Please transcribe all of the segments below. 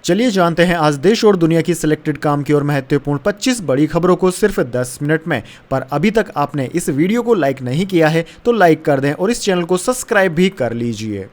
चलिए जानते हैं आज देश और दुनिया की सिलेक्टेड काम की और महत्वपूर्ण 25 बड़ी खबरों को सिर्फ 10 मिनट में। पर अभी तक आपने इस वीडियो को लाइक नहीं किया है तो लाइक कर दें और इस चैनल को सब्सक्राइब भी कर लीजिए।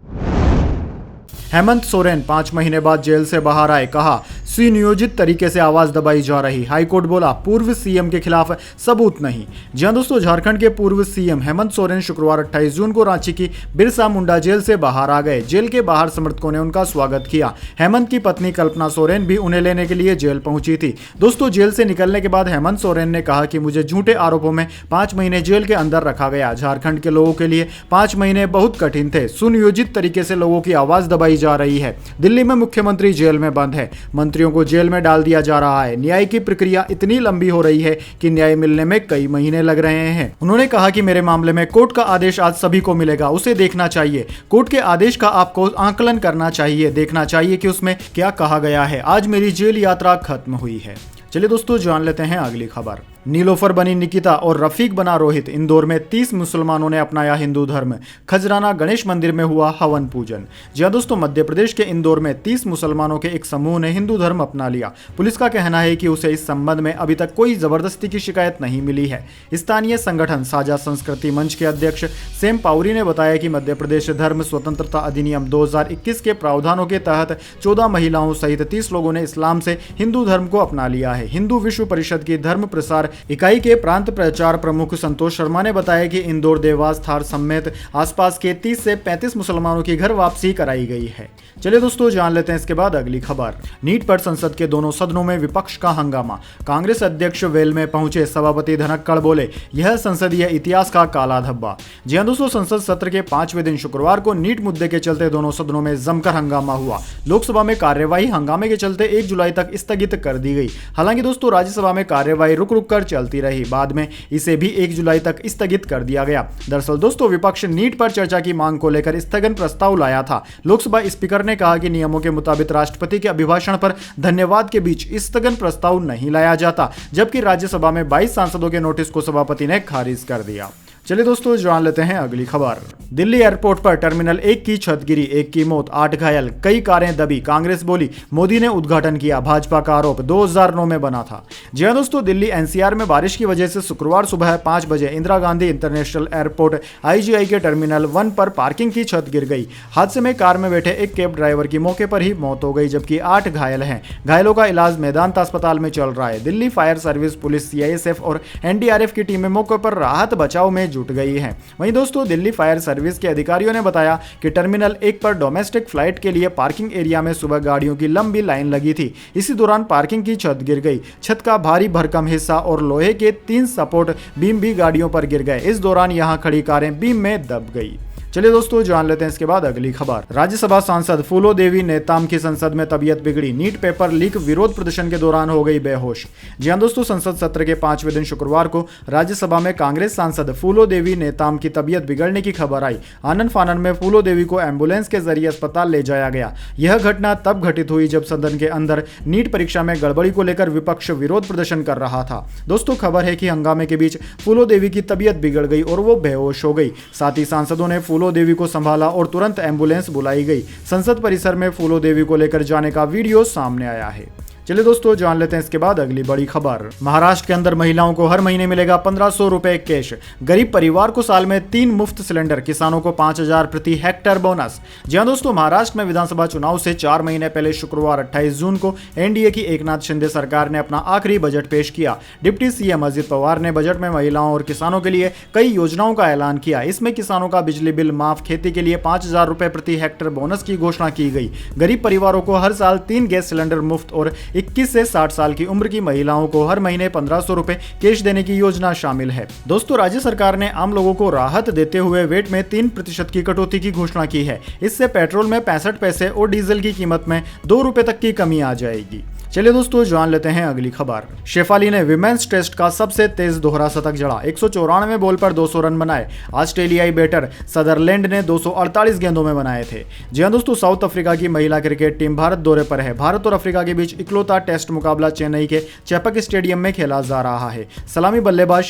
हेमंत सोरेन 5 महीने बाद जेल से बाहर आए, कहा सुनियोजित तरीके से आवाज दबाई जा रही। हाईकोर्ट बोला पूर्व सीएम के खिलाफ सबूत नहीं। जी हां दोस्तों, झारखंड के पूर्व सीएम हेमंत सोरेन शुक्रवार 28 जून को रांची की बिरसा मुंडा जेल से बाहर आ गए। जेल के बाहर समर्थकों ने उनका स्वागत किया। हेमंत की पत्नी कल्पना सोरेन भी उन्हें लेने के लिए जेल पहुंची थी। दोस्तों, जेल से निकलने के बाद हेमंत सोरेन ने कहा कि मुझे झूठे आरोपों में 5 महीने जेल के अंदर रखा गया। झारखंड के लोगों के लिए 5 महीने बहुत कठिन थे। सुनियोजित तरीके से लोगों की आवाज दबाई जा रही है। दिल्ली में मुख्यमंत्री जेल में बंद है, मंत्रियों को जेल में डाल दिया जा रहा है। न्याय की प्रक्रिया इतनी लंबी हो रही है कि न्याय मिलने में कई महीने लग रहे हैं। उन्होंने कहा कि मेरे मामले में कोर्ट का आदेश आज सभी को मिलेगा, उसे देखना चाहिए। कोर्ट के आदेश का आपको आकलन करना चाहिए, देखना चाहिए कि उसमें क्या कहा गया है। आज मेरी जेल यात्रा खत्म हुई है। चलिए दोस्तों, जान लेते हैं अगली खबर। नीलोफर बनी निकिता और रफीक बना रोहित। इंदौर में 30 मुसलमानों ने अपनाया हिंदू धर्म। खजराना गणेश मंदिर में हुआ हवन पूजन। जी हां दोस्तों, मध्य प्रदेश के इंदौर में 30 मुसलमानों के एक समूह ने हिंदू धर्म अपना लिया। पुलिस का कहना है कि उसे इस संबंध में अभी तक कोई जबरदस्ती की शिकायत नहीं मिली है। स्थानीय संगठन साझा संस्कृति मंच के अध्यक्ष सेम पाउरी ने बताया कि मध्य प्रदेश धर्म स्वतंत्रता अधिनियम 2021 के प्रावधानों के तहत 14 महिलाओं सहित 30 लोगों ने इस्लाम से हिंदू धर्म को अपना लिया है। हिंदू विश्व परिषद की धर्म प्रसार इकाई के प्रांत प्रचार प्रमुख संतोष शर्मा ने बताया कि इंदौर, देवास, थार समेत आसपास के 30 से 35 मुसलमानों की घर वापसी कराई गई है। चलिए दोस्तों, जान लेते हैं इसके बाद अगली खबर। नीट पर संसद के दोनों सदनों में विपक्ष का हंगामा। कांग्रेस अध्यक्ष वेल में पहुंचे सभापति धनखड़ बोले यह संसदीय इतिहास का काला धब्बा। जी हां दोस्तों, संसद सत्र के 5वें दिन शुक्रवार को नीट मुद्दे के चलते दोनों सदनों में जमकर हंगामा हुआ। लोकसभा में कार्यवाही हंगामे के चलते 1 जुलाई तक स्थगित कर दी गई। हालांकि दोस्तों, राज्यसभा में कार्यवाही रुक रुक कर चलती रही। बाद में इसे भी 1 जुलाई तक स्थगित कर दिया गया। दरअसल दोस्तों, विपक्ष नीट पर चर्चा की मांग को लेकर स्थगन प्रस्ताव लाया था। लोकसभा स्पीकर ने कहा कि नियमों के मुताबिक राष्ट्रपति के अभिभाषण पर धन्यवाद के बीच स्थगन प्रस्ताव नहीं लाया जाता, जबकि राज्यसभा में 22 सांसदों के नोटिस को सभापति ने खारिज कर दिया। चलिए दोस्तों, जान लेते हैं अगली खबर। दिल्ली एयरपोर्ट पर टर्मिनल 1 की छत गिरी, 1 की मौत, 8 घायल, कई कारें दबी। कांग्रेस बोली मोदी ने उद्घाटन किया, भाजपा का आरोप 2009 में बना था। जी हां दोस्तों, दिल्ली एनसीआर में बारिश की वजह से शुक्रवार सुबह 5 बजे Indira Gandhi international airport IGI के टर्मिनल 1 पर पार्किंग की छत गिर गई। हादसे में कार में बैठे एक कैब ड्राइवर की मौके पर ही मौत हो गई, जबकि 8 घायल हैं। घायलों का इलाज मेदांता अस्पताल में चल रहा है। Delhi fire service, police, CISF और NDRF की टीमें मौके पर राहत बचाव में जुट गई है। वहीं दोस्तों, दिल्ली फायर सर्विस के अधिकारियों ने बताया कि टर्मिनल 1 पर डोमेस्टिक फ्लाइट के लिए पार्किंग एरिया में सुबह गाड़ियों की लंबी लाइन लगी थी। इसी दौरान पार्किंग की छत गिर गई। छत का भारी भरकम हिस्सा और लोहे के 3 सपोर्ट बीम भी गाड़ियों पर गिर गए। इस दौरान यहां खड़ी कारें बीम में दब गई। चलिए दोस्तों, जान लेते हैं इसके बाद अगली खबर। राज्यसभा सांसद फूलो देवी नेताम की संसद में तबीयत बिगड़ी। नीट पेपर लीक विरोध प्रदर्शन के दौरान हो गई बेहोश। जी हां दोस्तों, संसद सत्र के 5वें दिन शुक्रवार को राज्यसभा में कांग्रेस सांसद फूलो देवी नेताम की तबीयत बिगड़ने की खबर आई। आनन फानन में फूलो देवी को एम्बुलेंस के जरिए अस्पताल ले जाया गया। यह घटना तब घटित हुई जब सदन के अंदर नीट परीक्षा में गड़बड़ी को लेकर विपक्ष विरोध प्रदर्शन कर रहा था। दोस्तों, खबर है कि हंगामे के बीच फूलो देवी की तबीयत बिगड़ गई और वो बेहोश हो गई। साथ ही सांसदों ने फूलो देवी को संभाला और तुरंत एम्बुलेंस बुलाई गई। संसद परिसर में फूलो देवी को लेकर जाने का वीडियो सामने आया है। चलिए दोस्तों, जान लेते हैं इसके बाद अगली बड़ी खबर। महाराष्ट्र के अंदर महिलाओं को हर महीने मिलेगा 1500 रुपए कैश। गरीब परिवार को साल में 3 मुफ्त सिलेंडर, किसानों को 5000 प्रति हेक्टेयर बोनस। जी हां दोस्तों, महाराष्ट्र में विधानसभा चुनाव से 4 महीने पहले शुक्रवार 28 जून को NDA की एकनाथ शिंदे सरकार ने अपना आखिरी बजट पेश किया। डिप्टी CM अजित पवार ने बजट में महिलाओं और किसानों के लिए कई योजनाओं का ऐलान किया। इसमें किसानों का बिजली बिल माफ, खेती के लिए 5000 रुपए प्रति हेक्टेयर बोनस की घोषणा की गई। गरीब परिवारों को हर साल 3 गैस सिलेंडर मुफ्त और 21 से 60 साल की उम्र की महिलाओं को हर महीने 1500 रुपए कैश देने की योजना शामिल है। दोस्तों, राज्य सरकार ने आम लोगों को राहत देते हुए वेट में 3% की कटौती की घोषणा की है। इससे पेट्रोल में 65 पैसे और डीजल की कीमत में 2 रुपए तक की कमी आ जाएगी। चलिए दोस्तों जान लेते हैं अगली खबर। शेफाली ने विमेंस टेस्ट का सबसे तेज दोहरा शतक जड़ा, 194 बॉल पर 200 रन बनाए। ऑस्ट्रेलियाई बैटर सदरलैंड ने 248 गेंदों में बनाए थे। जी हां दोस्तों, साउथ अफ्रीका की महिला क्रिकेट टीम भारत दौरे पर है। भारत और अफ्रीका के बीच इकलौता टेस्ट मुकाबला चेन्नई के चैपक स्टेडियम में खेला जा रहा है। सलामी बल्लेबाज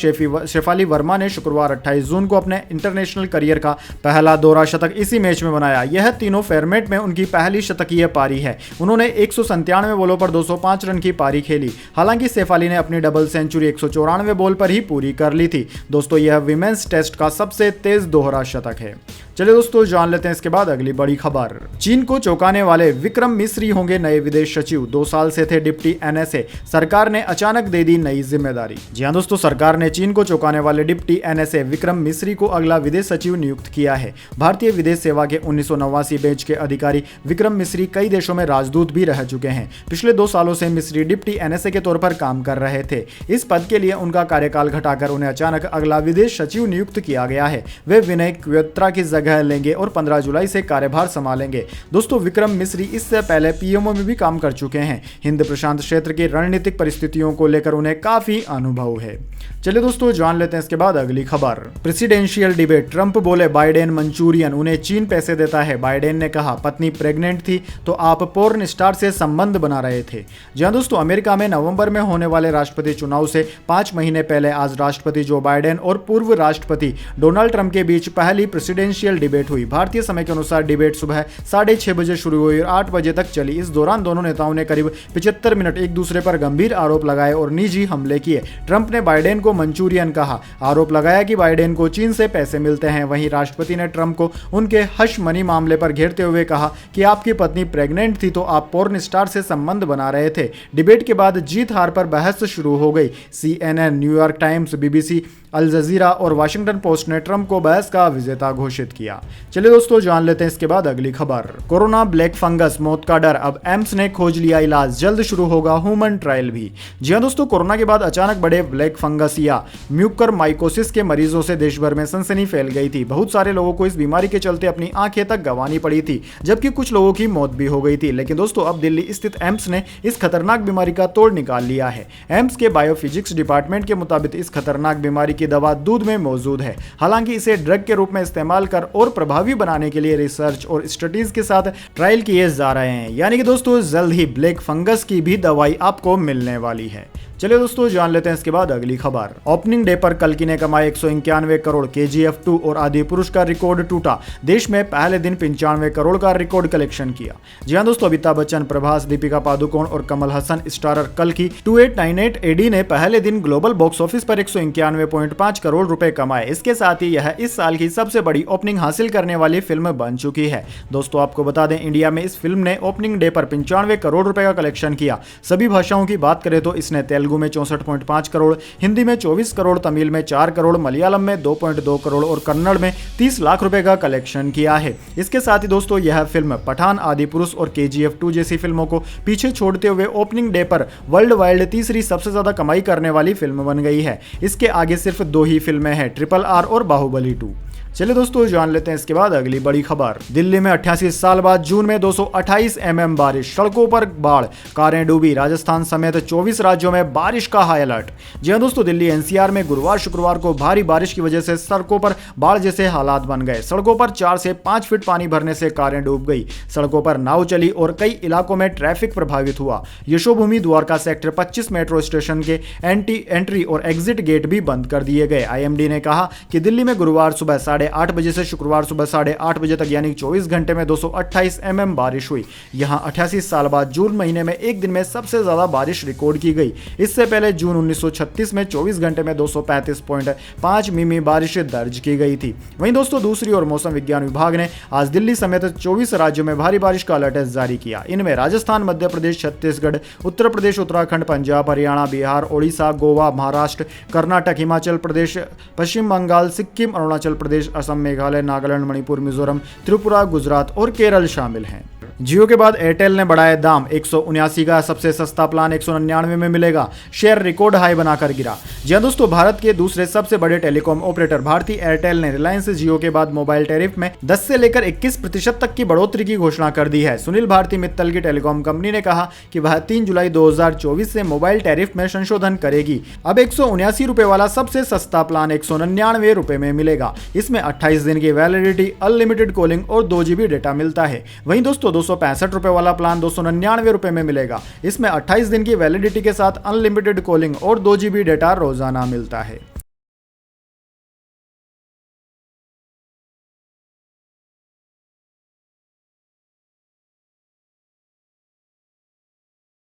शेफाली वर्मा ने शुक्रवार 28 जून को अपने इंटरनेशनल करियर का पहला दोहरा शतक इसी मैच में बनाया। यह तीनों फॉर्मेट में उनकी पहली शतकीय पारी है। उन्होंने 197 बॉलों पर 205 रन की पारी खेली। हालांकि शेफाली ने अपनी डबल सेंचुरी 194 बॉल पर ही पूरी कर ली थी। दोस्तों यह विमेंस टेस्ट का सबसे तेज दोहरा शतक है। चलिए दोस्तों जान लेते हैं इसके बाद अगली बड़ी खबर। चीन को चौंकाने वाले विक्रम मिस्री होंगे नए विदेश सचिव। 2 साल से थे डिप्टी एनएसए, सरकार ने अचानक दे दी नई जिम्मेदारी। जी हां दोस्तों, सरकार ने चीन को चौंकाने वाले डिप्टी एनएसए विक्रम मिस्री को अगला विदेश सचिव नियुक्त किया है। भारतीय विदेश सेवा के 1989 बैच के अधिकारी विक्रम मिस्री कई देशों में राजदूत भी रह चुके हैं। पिछले 2 सालों से मिस्री डिप्टी एनएसए के तौर पर काम कर रहे थे। इस पद के लिए उनका कार्यकाल घटाकर उन्हें अचानक अगला विदेश सचिव नियुक्त किया गया है। वे विनय क्वेत्रा की जगह लेंगे और 15 जुलाई से कार्यभार संभालेंगे। दोस्तों विक्रम मिस्री इससे पहले पीएमओ में भी काम कर चुके हैं। हिंद प्रशांत क्षेत्र की रणनीतिक परिस्थितियों को लेकर उन्हें काफी अनुभव है। चलिए दोस्तों जान लेते हैं इसके बाद अगली खबर। प्रेसिडेंशियल डिबेट, ट्रंप बोले बाइडेन मंचूरियन, उन्हें चीन पैसे देता है। बाइडेन ने कहा पत्नी प्रेग्नेंट थी तो आप पोर्न स्टार से संबंध बना रहे थे। जी हां दोस्तों, अमेरिका में नवंबर में होने वाले राष्ट्रपति चुनाव से 5 महीने पहले आज राष्ट्रपति जो बाइडेन और पूर्व राष्ट्रपति डोनाल्ड ट्रंप के बीच पहली प्रेसिडेंशियल डिबेट हुई। भारतीय समय के अनुसार डिबेट सुबह 6:30 बजे शुरू हुई और 8 बजे तक चली। इस दौरान दोनों नेताओं ने करीब 75 मिनट एक दूसरे पर गंभीर आरोप लगाए और निजी हमले किए। ट्रंप ने बाइडेन को मंचूरियन कहा, आरोप लगाया कि बाइडेन को चीन से पैसे मिलते हैं। वहीं राष्ट्रपति ने ट्रंप को उनके हश मनी मामले पर घेरते हुए कहा कि आपकी पत्नी प्रेग्नेंट थी तो आप पोर्न स्टार से संबंध बना रहे थे। डिबेट के बाद जीत हार पर बहस शुरू हो गई। CNN, न्यूयॉर्क टाइम्स, BBC, अल जजीरा और वाशिंगटन पोस्ट ने ट्रंप को बहस का विजेता घोषित किया। चलिए दोस्तों जान लेते हैं इसके बाद अगली खबर। कोरोना ब्लैक फंगस, मौत का डर, अब एम्स ने खोज लिया इलाज, जल्द शुरू होगा ह्यूमन ट्रायल भी। जी हां दोस्तों, कोरोना के बाद अचानक बढ़े ब्लैक फंगस या म्यूकरमाइकोसिस के मरीजों से देश भर में सनसनी फैल गई थी। बहुत सारे लोगों को इस बीमारी के चलते अपनी आंखें तक गंवानी पड़ी थी, जबकि कुछ लोगों की मौत भी हो गई थी। लेकिन दोस्तों अब दिल्ली स्थित एम्स ने इस खतरनाक बीमारी का तोड़ निकाल लिया है। एम्स के बायोफिजिक्स डिपार्टमेंट के मुताबिक इस खतरनाक बीमारी की दवा दूध में मौजूद है। हालांकि इसे ड्रग के रूप में इस्तेमाल कर और प्रभावी बनाने के लिए रिसर्च और स्टडीज के साथ ट्रायल किए जा रहे हैं। यानी कि दोस्तों जल्द ही ब्लैक फंगस की भी दवाई आपको मिलने वाली है। चलिए दोस्तों जान लेते हैं इसके बाद अगली खबर। ओपनिंग डे पर कल्कि ने कमाए 191 करोड़, KGF 2 और आदि पुरुष का रिकॉर्ड टूटा। देश में पहले दिन 95 करोड़ का रिकॉर्ड कलेक्शन किया। जी हां दोस्तों, अमिताभ बच्चन, प्रभास, दीपिका पादुकोण और कमल हसन स्टारर कल्कि 2898 AD ने पहले दिन ग्लोबल बॉक्स ऑफिस पर 191.5 करोड़ रुपए कमाए। इसके साथ ही यह इस साल की सबसे बड़ी ओपनिंग हासिल करने वाली फिल्म बन चुकी है। दोस्तों आपको बता दें, इंडिया में इस फिल्म ने ओपनिंग डे पर 95 करोड़ रुपए का कलेक्शन किया। सभी भाषाओं की बात करें तो इसने तेलुगु में 64.5 करोड़, हिंदी में 24 करोड़, तमिल में 4 करोड़, मलयालम में 2.2 करोड़ और कन्नड़ में 30 लाख रुपए का कलेक्शन किया है। इसके साथ ही दोस्तों यह फिल्म पठान, आदि पुरुष और KGF 2 जैसी फिल्मों को पीछे छोड़ते हुए ओपनिंग डे पर वर्ल्ड वाइड तीसरी सबसे ज्यादा कमाई करने वाली फिल्म बन गई है। इसके आगे सिर्फ 2 ही फिल्में हैं, RRR और बाहुबली 2। चलिए दोस्तों जान लेते हैं इसके बाद अगली बड़ी खबर। दिल्ली में 88 साल बाद जून में 228 mm बारिश, सड़कों पर बाढ़, कारें डूबी। राजस्थान समेत 24 राज्यों में बारिश का हाई अलर्ट। जी हां दोस्तों, दिल्ली NCR में गुरुवार शुक्रवार को भारी बारिश की वजह से सड़कों पर बाढ़ जैसे हालात बन गए। सड़कों पर 4 से 5 फीट पानी भरने से कारें डूब गई, सड़कों पर नाव चली और कई इलाकों में ट्रैफिक प्रभावित हुआ। Yashobhoomi Dwarka sector 25 metro station के एंट्री और एग्जिट गेट भी बंद कर दिए गए। IMD ने कहा कि दिल्ली में गुरुवार सुबह 8:30 बजे से शुक्रवार सुबह 8:30 बजे तक यानी 24 घंटे में 228 mm बारिश हुई। यहां 88 साल बाद जून महीने में एक दिन में सबसे ज्यादा बारिश रिकॉर्ड की गई। इससे पहले जून 1936 में 24 घंटे में 235.5 मिमी बारिश दर्ज की गई थी। वहीं दोस्तों दूसरी ओर मौसम विज्ञान विभाग ने आज दिल्ली समेत 24 राज्यों में भारी बारिश का अलर्ट जारी किया। इनमें राजस्थान, मध्य प्रदेश, छत्तीसगढ़, उत्तर प्रदेश, उत्तराखंड, पंजाब, हरियाणा, बिहार, ओडिशा, गोवा, महाराष्ट्र, कर्नाटक, हिमाचल प्रदेश, पश्चिम बंगाल, सिक्किम, अरुणाचल प्रदेश, असम, मेघालय, नागालैंड, मणिपुर, मिजोरम, त्रिपुरा, गुजरात और केरल शामिल हैं। जियो के बाद एयरटेल ने बढ़ाए दाम, 179 का सबसे सस्ता प्लान 199 में मिलेगा। शेयर रिकॉर्ड हाई बनाकर गिरा। जी हाँ दोस्तों, भारत के दूसरे सबसे बड़े टेलीकॉम ऑपरेटर भारती एयरटेल ने रिलायंस जियो के बाद मोबाइल टैरिफ में 10 से लेकर 21% तक की बढ़ोतरी की घोषणा कर दी है। सुनील भारती मित्तल की टेलीकॉम कंपनी ने कहा कि वह 3 जुलाई 2024 से मोबाइल टैरिफ में संशोधन करेगी। अब 179 रुपए वाला सबसे सस्ता प्लान 199 रुपए में मिलेगा। इसमें 28 दिन की वैलिडिटी, अनलिमिटेड कॉलिंग और 2 GB डेटा मिलता है। वहीं दोस्तों 265 रुपए वाला प्लान 299 रुपए में मिलेगा। इसमें 28 दिन की वैलिडिटी के साथ अनलिमिटेड कॉलिंग और 2 GB डेटा रोजाना मिलता है।